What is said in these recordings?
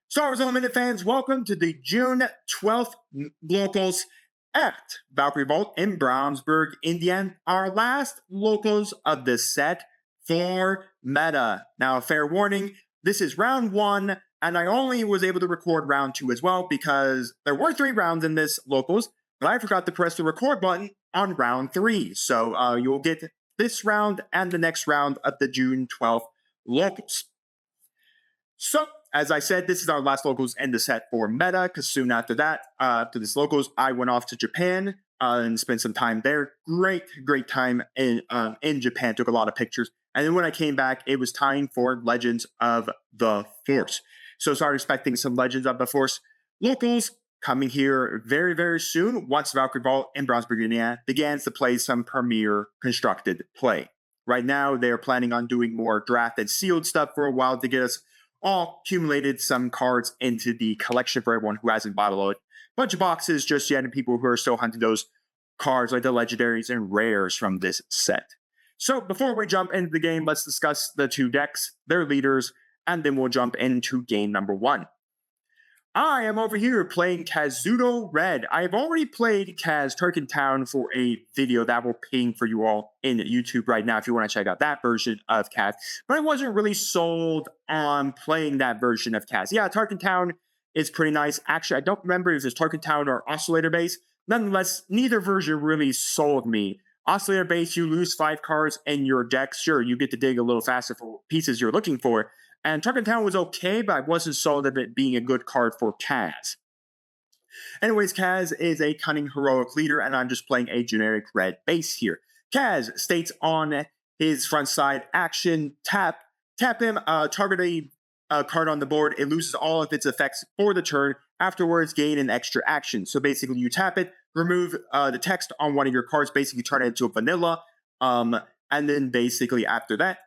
Star Wars Unlimited fans, welcome to the June 12th locals at Valkyrie Vault in Brownsburg, Indiana. Our last locals of the set for meta. Now, fair warning, this is round 1, and I only was able to record round 2 as well because there were 3 rounds in this locals, but I forgot to press the record button on round 3. So you'll get this round and the next round of the June 12th locals. So, as I said, this is our last locals in the set for meta, because soon after that, after this locals, I went off to Japan and spent some time there. Great time in Japan. Took a lot of pictures. And then when I came back, it was time for Legends of the Force. So started expecting some Legends of the Force locals coming here very soon, once Valkyrie Vault in Brownsburg, Indiana begins to play some Premier constructed play. Right now, they're planning on doing more draft and sealed stuff for a while to get us all accumulated some cards into the collection for everyone who hasn't bought a bunch of boxes just yet, and people who are still hunting those cards like the legendaries and rares from this set. So before we jump into the game, let's discuss the 2 decks, their leaders, and then we'll jump into game number 1. I am over here playing Kazuda Red. I've already played Kaz Turkentown for a video that will ping for you all in YouTube right now if you want to check out that version of Kaz. But I wasn't really sold on playing that version of Kaz. Yeah, Turkentown is pretty nice. Actually, I don't remember if it's Turkentown or Oscillator base. Nonetheless, neither version really sold me. Oscillator base, you lose 5 cards in your deck. Sure, you get to dig a little faster for pieces you're looking for. And Turkentown was okay, but I wasn't sold of it being a good card for Kaz. Anyways, Kaz is a cunning heroic leader, and I'm just playing a generic red base here. Kaz states on his front side action, tap him, target a card on the board. It loses all of its effects for the turn. Afterwards, gain an extra action. So basically, you tap it, remove the text on one of your cards, basically turn it into a vanilla, and then basically after that,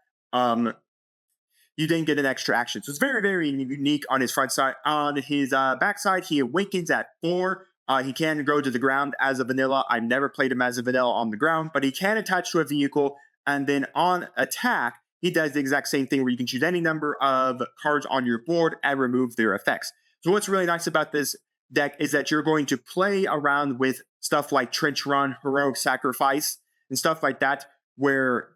you then get an extra action. So it's very unique on his front side. On his back side, he awakens at 4. He can go to the ground as a vanilla. I've never played him as a vanilla on the ground, but he can attach to a vehicle. And then on attack, he does the exact same thing where you can choose any number of cards on your board and remove their effects. So what's really nice about this deck is that you're going to play around with stuff like Trench Run, Heroic Sacrifice, and stuff like that, where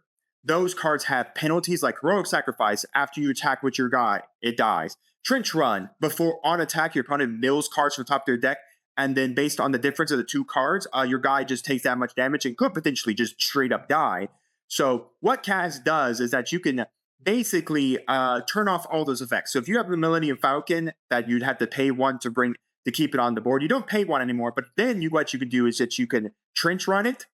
those cards have penalties like Heroic Sacrifice. After you attack with your guy, it dies. Trench Run, before on attack, your opponent mills cards from the top of their deck, and then based on the difference of the 2 cards, your guy just takes that much damage and could potentially just straight up die. So what Kaz does is that you can basically turn off all those effects. So if you have the Millennium Falcon that you'd have to pay 1 to keep it on the board, you don't pay 1 anymore, but then what you can do is that you can Trench Run it.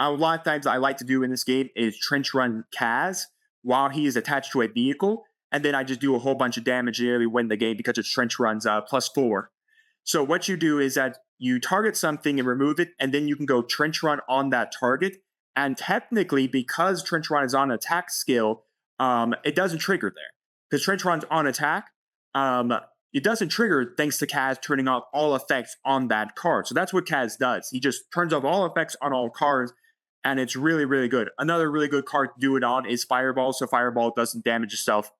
A lot of times I like to do in this game is Trench Run Kaz while he is attached to a vehicle, and then I just do a whole bunch of damage and nearly win the game because it's Trench Run's +4. So what you do is that you target something and remove it, and then you can go Trench Run on that target, and technically, because Trench Run is on attack skill, it doesn't trigger there. Because Trench Run's on attack, it doesn't trigger thanks to Kaz turning off all effects on that card. So that's what Kaz does. He just turns off all effects on all cards, and it's really good. Another really good card to do it on is Fireball, so Fireball doesn't damage itself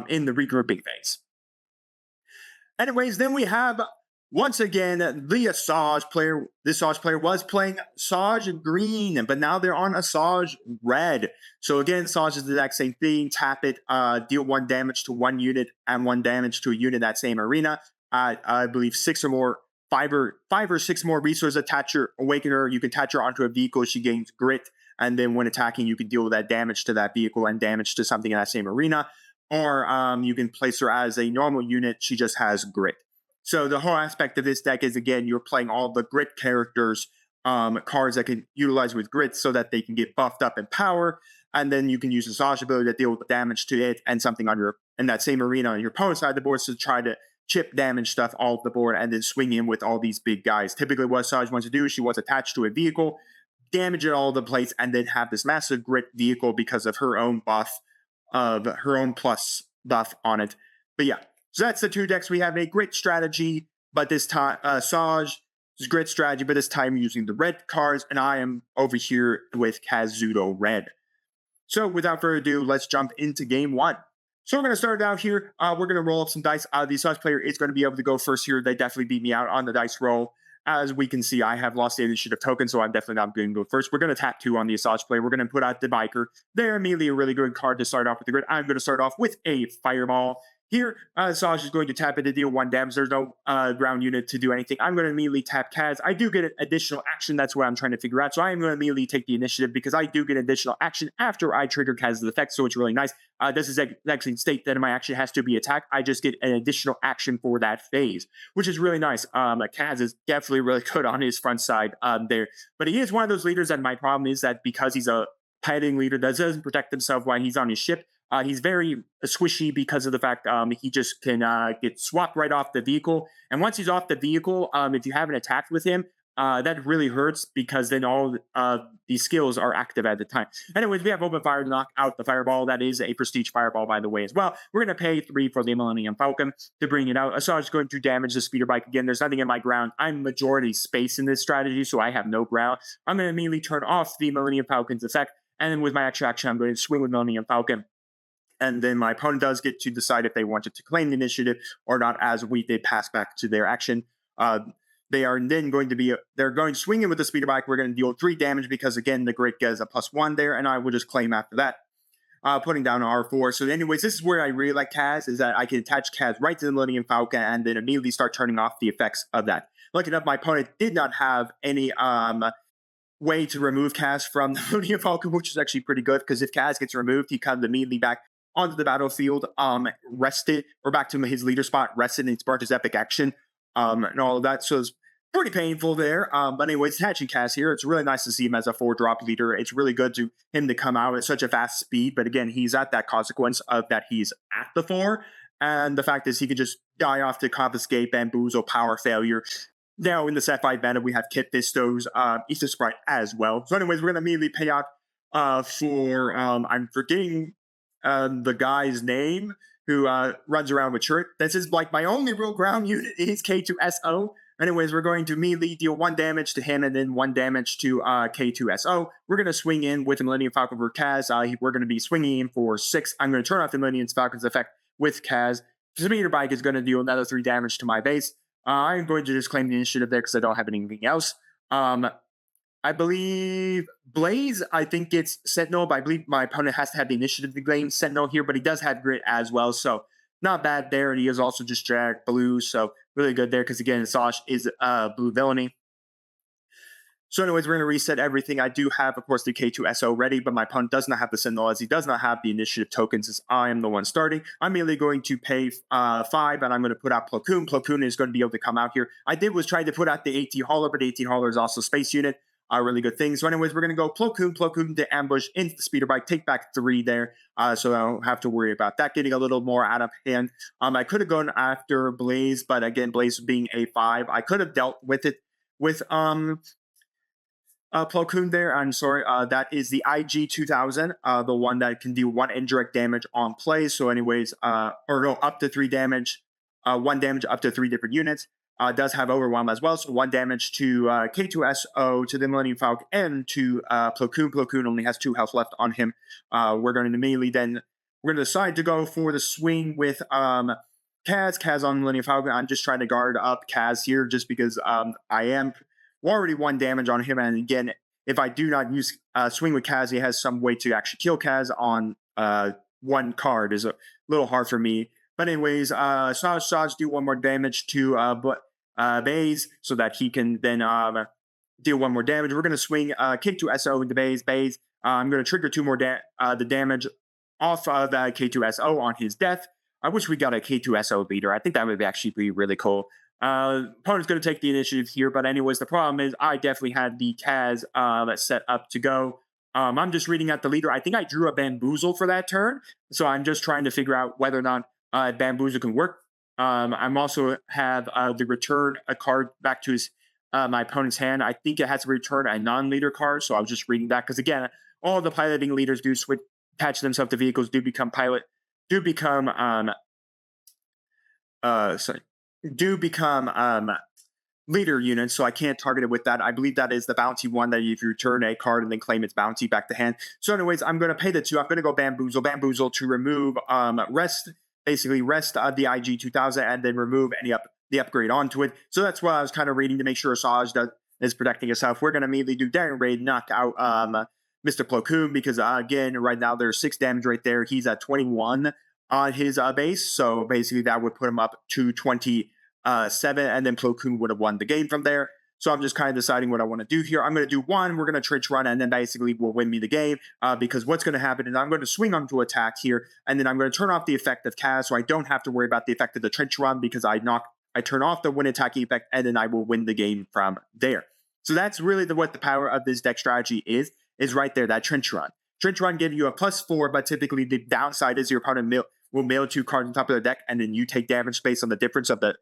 in the regrouping phase. Anyways, then we have, once again, the Asajj player. This Asajj player was playing Asajj Green, but now they're on Asajj Red. So again, Asajj is the exact same thing. Tap it, deal 1 damage to 1 unit and 1 damage to a unit in that same arena. I believe 6 or more 5 or 6 more resources. Attach your Awakener. You can attach her onto a vehicle. She gains grit. And then when attacking, you can deal that damage to that vehicle and damage to something in that same arena. Or you can place her as a normal unit. She just has grit. So the whole aspect of this deck is, again, you're playing all the grit characters, cards that can utilize with grit so that they can get buffed up in power. And then you can use the Asajj ability to deal with damage to it and something on in that same arena on your opponent's side of the board to try to chip damage stuff off the board and then swing in with all these big guys. Typically what Asajj wants to do is she wants attached to a vehicle, damage it all over the place, and then have this massive grit vehicle because of her own buff, of her own plus buff on it. But yeah, so that's the 2 decks. We have a grit strategy, but this time Asajj is grit strategy, but this time using the red cards, and I am over here with Kazuda Red. So without further ado, let's jump into game 1. So we're going to start out here. We're going to roll up some dice. The Asajj player is going to be able to go first here. They definitely beat me out on the dice roll. As we can see, I have lost the initiative token, so I'm definitely not going to go first. We're going to tap 2 on the Asajj player. We're going to put out the Biker. They're immediately a really good card to start off with the grid. I'm going to start off with a Fireball. Here, Asajj is going to tap it to deal 1 damage. There's no ground unit to do anything. I'm going to immediately tap Kaz. I do get an additional action. That's what I'm trying to figure out. So I am going to immediately take the initiative because I do get additional action after I trigger Kaz's effect. So it's really nice. This is actually state that my action has to be attacked. I just get an additional action for that phase, which is really nice. Kaz is definitely really good on his front side there. But he is one of those leaders that my problem is that because he's a piloting leader that doesn't protect himself while he's on his ship, he's very squishy because of the fact he just can get swapped right off the vehicle. And once he's off the vehicle, if you haven't attacked with him, that really hurts because then all these skills are active at the time. Anyways, we have open fire to knock out the Fireball. That is a prestige Fireball, by the way, as well. We're going to pay 3 for the Millennium Falcon to bring it out. Asajj is going to damage the speeder bike again. There's nothing in my ground. I'm majority space in this strategy, so I have no ground. I'm going to immediately turn off the Millennium Falcon's effect. And then with my extra action, I'm going to swing with Millennium Falcon. And then my opponent does get to decide if they wanted to claim the initiative or not, as we did pass back to their action. They are then going to be, they're going swinging with the speeder bike. We're going to deal 3 damage because, again, the grid gets a +1 there, and I will just claim after that, putting down R4. So anyways, this is where I really like Kaz, is that I can attach Kaz right to the Millennium Falcon and then immediately start turning off the effects of that. Lucky enough, my opponent did not have any way to remove Kaz from the Millennium Falcon, which is actually pretty good, because if Kaz gets removed, he comes immediately back onto the battlefield, rested, or back to his leader spot, rested, and sparked his epic action, and all of that. So it's pretty painful there. But anyways, attaching Kaz here, it's really nice to see him as a 4-drop leader. It's really good to him to come out at such a fast speed. But again, he's at that consequence of that he's at the 4. And the fact is he could just die off to Confiscate, Bamboozle, Power Failure. Now in the set 5 meta, we have Kit Fistos, Easter Sprite as well. So anyways, we're going to immediately pay out for, I'm forgetting the guy's name who runs around with shirt. This is like my only real ground unit is K2SO. Anyways, we're going to immediately deal 1 damage to him and then 1 damage to K2SO. We're going to swing in with the Millennium Falcon for Kaz. We're going to be swinging in for 6. I'm going to turn off the Millennium Falcon's effect with Kaz. The speeder bike is going to deal another 3 damage to my base. I'm going to just claim the initiative there because I don't have anything else. I believe Blaze, I think it's Sentinel, but I believe my opponent has to have the initiative to claim Sentinel here, but he does have Grit as well, so not bad there. And he is also just Jack Blue, so really good there because, again, Asajj is Blue Villainy. So anyways, we're going to reset everything. I do have, of course, the K2SO ready, but my opponent does not have the Sentinel as he does not have the initiative tokens as I am the one starting. I'm merely going to pay 5, and I'm going to put out Plo Koon. Plo Koon is going to be able to come out here. I was trying to put out the AT Hauler, but AT Hauler is also Space Unit. Really good thing. So anyways, we're going to go Plo Koon to ambush into the speeder bike, take back 3 there. So I don't have to worry about that getting a little more out of hand. I could have gone after Blaze, but again, Blaze being a 5, I could have dealt with it with Plo Koon there. I'm sorry. That is the IG-2000, the one that can deal 1 indirect damage on play. So anyways, up to 3 damage, 1 damage up to 3 different units. Does have Overwhelm as well, so 1 damage to K2SO, to the Millennium Falcon, and to Plo Koon. Plo Koon only has 2 health left on him. We're going to immediately then, we're going to decide to go for the swing with Kaz on Millennium Falcon. I'm just trying to guard up Kaz here just because I am already 1 damage on him, and again, if I do not use swing with Kaz, he has some way to actually kill Kaz on 1 card. Is a little hard for me. But anyways, Asajj do 1 more damage to Baze so that he can then deal 1 more damage. We're going to swing K2SO into Baze. I'm going to trigger 2 more the damage off of K2SO on his death. I wish we got a K2SO leader. I think that would actually be really cool. Opponent's going to take the initiative here, but anyways, the problem is I definitely had the Kaz set up to go. I'm just reading out the leader. I think I drew a Bamboozle for that turn, so I'm just trying to figure out whether or not Bamboozle can work. I'm also have the return a card back to his my opponent's hand. I think it has to return a non-leader card, so I was just reading that because again, all the piloting leaders do switch, attach themselves to vehicles, do become leader unit, so I can't target it with that. I believe that is the bounty one that if you return a card and then claim its bounty back to hand. So anyways, I'm going to pay the 2. I'm going to go Bamboozle to remove rest the 𝐒𝐓𝐃 and then remove the upgrade onto it. So that's what I was kind of reading to make sure Asajj is protecting itself. We're going to immediately do Daring Raid, knock out Mr. Plo Koon, because again, right now there's 6 damage right there. He's at 21 on his base, so basically that would put him up to 27, and then Plo Koon would have won the game from there. So I'm just kind of deciding what I want to do here. I'm going to do 1. We're going to trench run, and then basically will win me the game, because what's going to happen is I'm going to swing onto attack here, and then I'm going to turn off the effect of 𝐂𝐍𝐿, so I don't have to worry about the effect of the trench run, because I turn off the win attack effect, and then I will win the game from there. So that's really what the power of this deck strategy is right there, that trench run. Trench run gives you a +4, but typically the downside is your opponent will mill 2 cards on top of the deck, and then you take damage based on the difference of the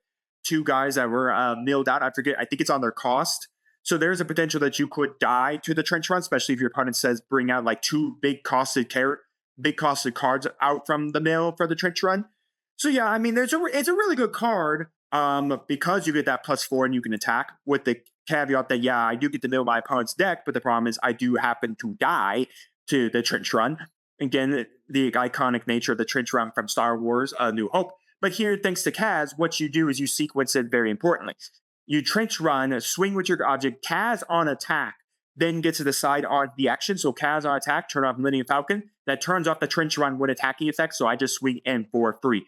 2 guys that were milled out. I think it's on their cost. So there's a potential that you could die to the trench run, especially if your opponent says bring out like 2 big costed cards out from the mill for the trench run. So yeah, I mean, it's a really good card because you get that +4 and you can attack, with the caveat that, yeah, I do get to mill my opponent's deck, but the problem is I do happen to die to the trench run. Again, the iconic nature of the trench run from Star Wars A New Hope. But here, thanks to 𝐂𝐍𝐿, what you do is you sequence it very importantly. You trench run, swing with your object, 𝐂𝐍𝐿 on attack, then get to decide on the action. So 𝐂𝐍𝐿 on attack, turn off Millennium Falcon. That turns off the trench run with attacking effect, so I just swing in for free.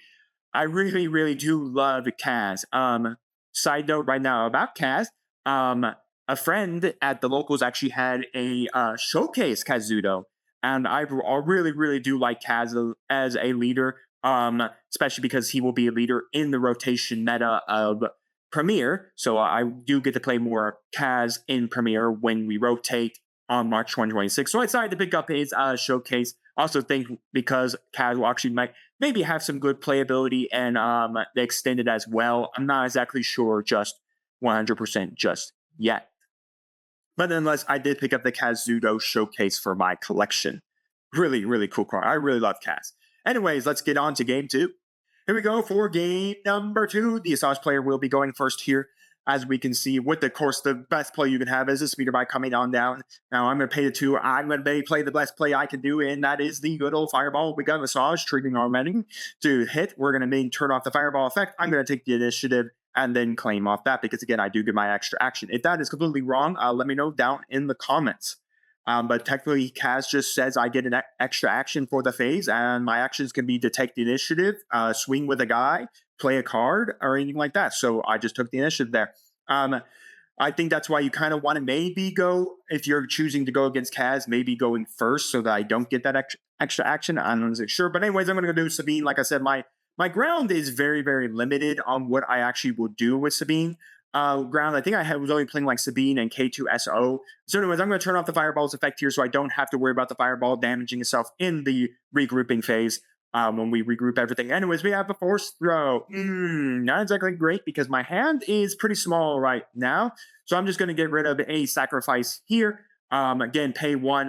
I really, really do love 𝐂𝐍𝐿. Side note right now about 𝐂𝐍𝐿, a friend at the locals actually had a showcase Kazuda, and I really, really do like 𝐂𝐍𝐿 as a leader, especially because he will be a leader in the rotation meta of Premier. So I do get to play more 𝐂𝐍𝐿 in Premier when we rotate on March 2026. So I decided to pick up his showcase. Also think because 𝐂𝐍𝐿 will actually maybe have some good playability and the extended as well. I'm not exactly sure just 100% just yet. But nonetheless, I did pick up the Kazuda showcase for my collection. Really, really cool card. I really love 𝐂𝐍𝐿. Anyways, let's get on to game 2. Here we go for game number 2. The Asajj player will be going first here. As we can see, with the course, the best play you can have is a speeder bike coming on down. Now I'm going to pay the 2. I'm going to play the best play I can do, and that is the good old fireball. We got Asajj triggering our menu to hit. We're going to turn off the fireball effect. I'm going to take the initiative and then claim off that, because again, I do get my extra action. If that is completely wrong, let me know down in the comments. But technically, 𝐂𝐍𝐿 just says I get an extra action for the phase, and my actions can be detect the initiative, swing with a guy, play a card, or anything like that. So I just took the initiative there. I think that's why you kind of want to maybe go, if you're choosing to go against 𝐂𝐍𝐿, maybe going first so that I don't get that extra action. I'm not sure. But anyways, I'm going to go do Sabine. Like I said, my ground is very, very limited on what I actually will do with Sabine. Ground, I think was only playing like Sabine and K2SO. So anyways, I'm going to turn off the fireball's effect here so I don't have to worry about the fireball damaging itself in the regrouping phase when we regroup everything. Anyways, we have a force throw. Not exactly great because my hand is pretty small right now. So I'm just going to get rid of a sacrifice here. Again, pay 1,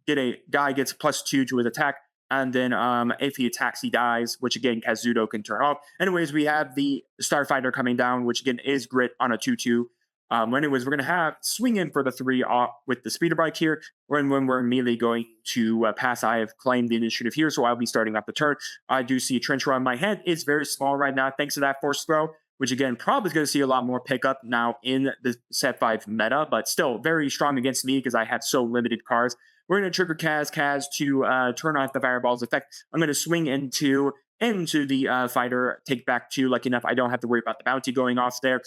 get a guy gets +2 to his attack. And then if he attacks, he dies, which again, Kazuda can turn off. Anyways, we have the Starfighter coming down, which again is grit on a 2/2. Anyways, we're going to have swing in for the 3 off with the speeder bike here. When we're immediately going to pass, I have claimed the initiative here, so I'll be starting off the turn. I do see a trench run. My head is very small right now, thanks to that force throw, which again, probably is going to see a lot more pickup now in the set 5 meta, but still very strong against me because I have so limited cards. We're going to trigger 𝐂𝐍𝐿 to turn off the fireball's effect. I'm going to swing into the fighter, take back 2. Lucky enough, I don't have to worry about the bounty going off there,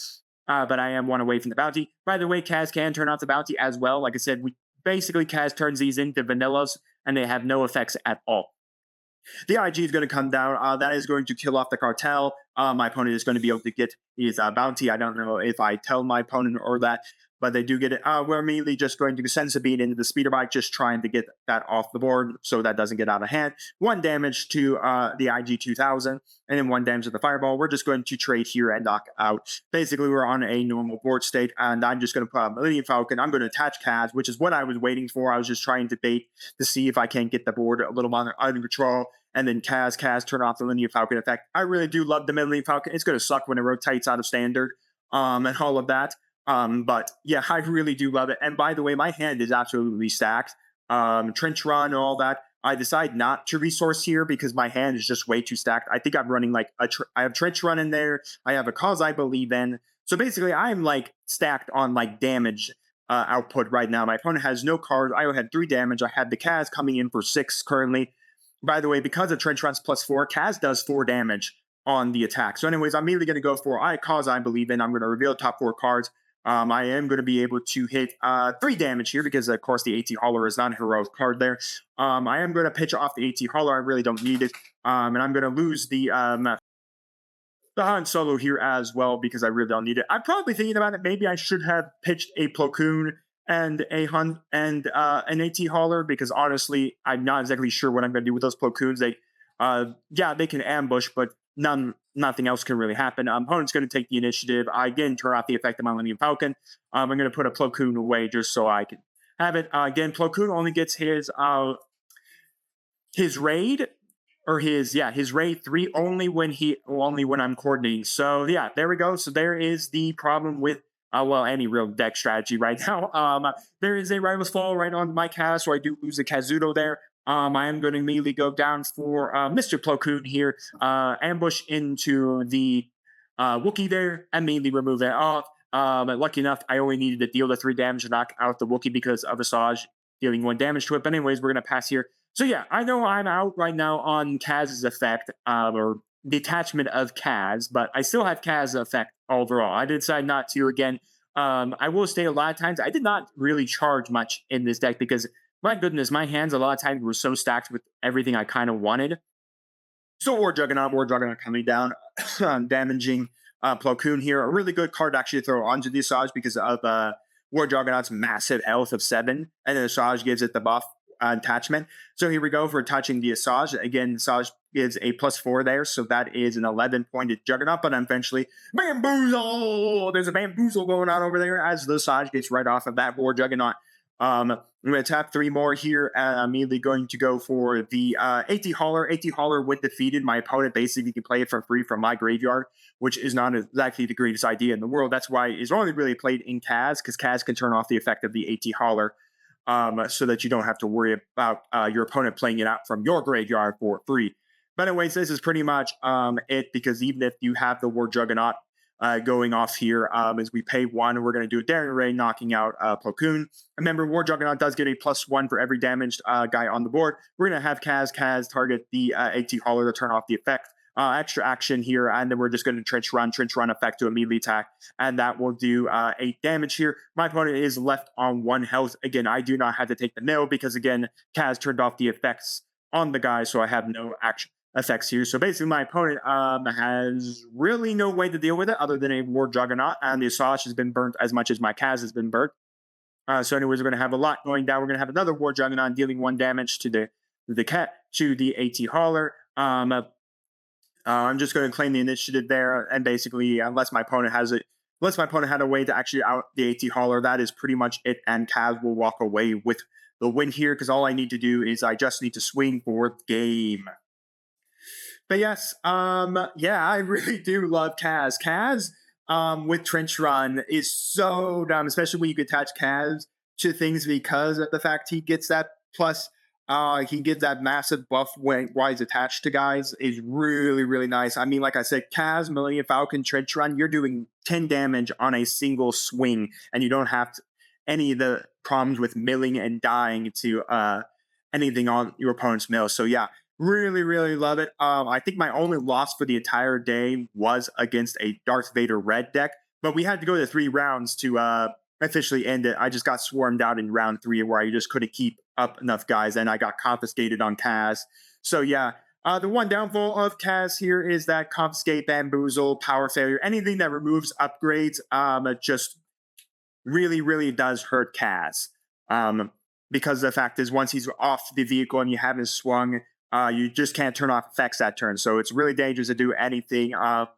but I am 1 away from the bounty. By the way, 𝐂𝐍𝐿 can turn off the bounty as well. Like I said, basically 𝐂𝐍𝐿 turns these into vanillas, and they have no effects at all. The IG is going to come down. That is going to kill off the cartel. My opponent is going to be able to get his bounty. I don't know if I tell my opponent or that, but they do get it. We're immediately just going to send Sabine into the speeder bike, just trying to get that off the board so that doesn't get out of hand. 1 damage to the 𝐼G-2000, and then 1 damage to the fireball. We're just going to trade here and knock out. Basically, we're on a normal board state, and I'm just going to put a Millennium Falcon. I'm going to attach 𝐂𝐍𝐿, which is what I was waiting for. I was just trying to bait to see if I can get the board a little more under control. And then 𝐂𝐍𝐿 turn off the Millennium Falcon effect. I really do love the Millennium Falcon. It's going to suck when it rotates out of standard. and all of that. But yeah, I really do love it. And by the way, my hand is absolutely stacked. Trench run, all that. I decide not to resource here because my hand is just way too stacked. I think I'm running like I have trench run in there. I have a cause I believe in. So basically, I'm like stacked on like damage output right now. My opponent has no cards. I had 3 damage. I had the Kaz coming in for 6 currently. By the way, because of trench runs +4, Kaz does 4 damage on the attack. So anyways, I'm immediately going to go for cause I believe in. I'm going to reveal top 4 cards. I am going to be able to hit 3 damage here because, of course, the 𝐂𝐒 is not a heroic card there. I am going to pitch off the 𝐂𝐒. I really don't need it. And I'm going to lose the Han Solo here as well because I really don't need it. I'm probably thinking about it. Maybe I should have pitched a Plo Koon and an 𝐂𝐒 because, honestly, I'm not exactly sure what I'm going to do with those Plo Koons. Yeah, they can ambush, but nothing else can really happen. Opponent's going to take the initiative. I again turn off the effect of my Millennium Falcon. I'm going to put a Plo Koon away just so I can have it. Again, Plo Koon only gets his raid or his raid 3 only when I'm coordinating. So yeah, there we go. So there is the problem with any real deck strategy right now. There is a Rival's Fall right on my cast, so I do lose the Kazuda there. I am going to immediately go down for Mr. Plo Koon here, ambush into the Wookiee there, and immediately remove that off. Lucky enough, I only needed to deal the 3 damage to knock out the Wookiee because of Asajj dealing 1 damage to it. But anyways, we're going to pass here. So yeah, I know I'm out right now on Kaz's effect, or detachment of Kaz, but I still have Kaz's effect overall. I decide not to again. I will say a lot of times I did not really charge much in this deck because, my goodness, my hands a lot of times were so stacked with everything I kind of wanted. So War Juggernaut coming down, damaging Plo Koon here. A really good card actually to throw onto the Asajj because of War Juggernaut's massive health of 7, and then Asajj gives it the buff attachment. So here we go for touching the Asajj. Again, Asajj gives a +4 there, so that is an 11-pointed Juggernaut, but eventually, bamboozle! There's a bamboozle going on over there as the Asajj gets right off of that War Juggernaut. I'm going to tap 3 more here, and I'm immediately going to go for the 𝐂𝐒. 𝐂𝐒, when defeated, my opponent basically can play it for free from my graveyard, which is not exactly the greatest idea in the world. That's why it's only really played in Kaz, because Kaz can turn off the effect of the 𝐂𝐒. So that you don't have to worry about your opponent playing it out from your graveyard for free. But anyways, this is pretty much it, because even if you have the War Juggernaut going off here, as we pay 1, we're going to do a Daring Ray, knocking out Plo Koon. Remember, War Juggernaut does get a +1 for every damaged guy on the board. We're going to have Kaz target the 𝐂𝐒 to turn off the effect. Extra action here, and then we're just going to trench run effect to immediately attack, and that will do 8 damage here. My opponent is left on 1 health. Again, I do not have to take the nail because, again, Kaz turned off the effects on the guy, so I have no action effects here. So basically, my opponent has really no way to deal with it other than a War Juggernaut, and the Asajj has been burnt as much as my Kaz has been burnt. So anyways, we're going to have a lot going down. We're going to have another War Juggernaut dealing 1 damage to the 𝐂𝐒. I'm just going to claim the initiative there, and basically, unless my opponent had a way to actually out the 𝐂𝐒, that is pretty much it, and Kaz will walk away with the win here, because all I need to do is I just need to swing for game. But yes, yeah, I really do love Kaz. Kaz, with Trench Run is so dumb, especially when you can attach Kaz to things because of the fact he gets that plus. He gives that massive buff while he's attached to guys is really, really nice. I mean, like I said, Kaz, Millennium Falcon, Trench Run, you're doing 10 damage on a single swing, and you don't have any of the problems with milling and dying to anything on your opponent's mill. So yeah, really, really love it. I think my only loss for the entire day was against a Darth Vader red deck, but we had to go to 3 rounds to officially end it. I just got swarmed out in round 3 where I just couldn't keep up enough guys, and I got confiscated on Kaz. So yeah, the one downfall of Kaz here is that confiscate, bamboozle, power failure, anything that removes upgrades, it just really, really does hurt Kaz. Because the fact is, once he's off the vehicle and you haven't swung, you just can't turn off effects that turn. So it's really dangerous to do anything,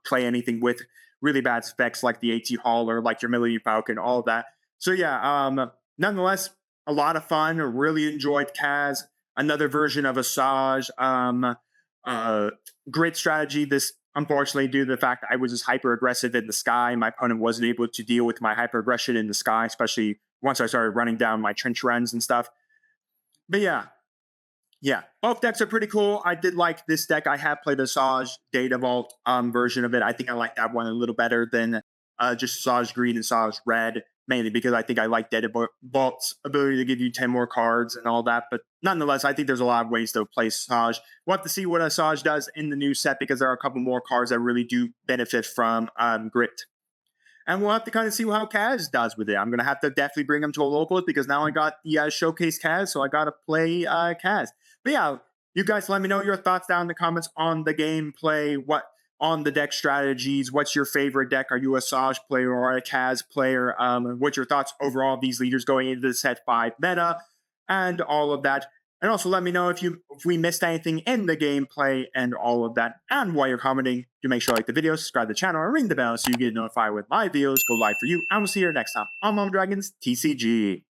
play anything with really bad specs like the 𝐂𝐒 or like your Millennium Falcon, all of that. So yeah, nonetheless, a lot of fun. Really enjoyed Kaz. Another version of Asajj. Great strategy. This unfortunately, due to the fact that I was just hyper aggressive in the sky, my opponent wasn't able to deal with my hyper aggression in the sky, especially once I started running down my trench runs and stuff. But yeah, both decks are pretty cool. I did like this deck. I have played the Asajj Data Vault version of it. I think I like that one a little better than just Asajj Green and Asajj Red, mainly because I think I like Data Vault's ability to give you 10 more cards and all that. But nonetheless, I think there's a lot of ways to play Asajj. We'll have to see what Asajj does in the new set because there are a couple more cards that really do benefit from Grit. And we'll have to kind of see how Kaz does with it. I'm going to have to definitely bring him to a locals because now I got the showcase Kaz, so I got to play Kaz. But yeah, you guys let me know your thoughts down in the comments on the gameplay, what on the deck strategies, what's your favorite deck? Are you a Asajj player or a Kaz player? What's your thoughts overall of these leaders going into the set 5 meta and all of that? And also let me know if we missed anything in the gameplay and all of that. And while you're commenting, do make sure to like the video, subscribe to the channel, and ring the bell so you get notified when my videos go live for you. And we'll see you next time on Mom Dragons TCG.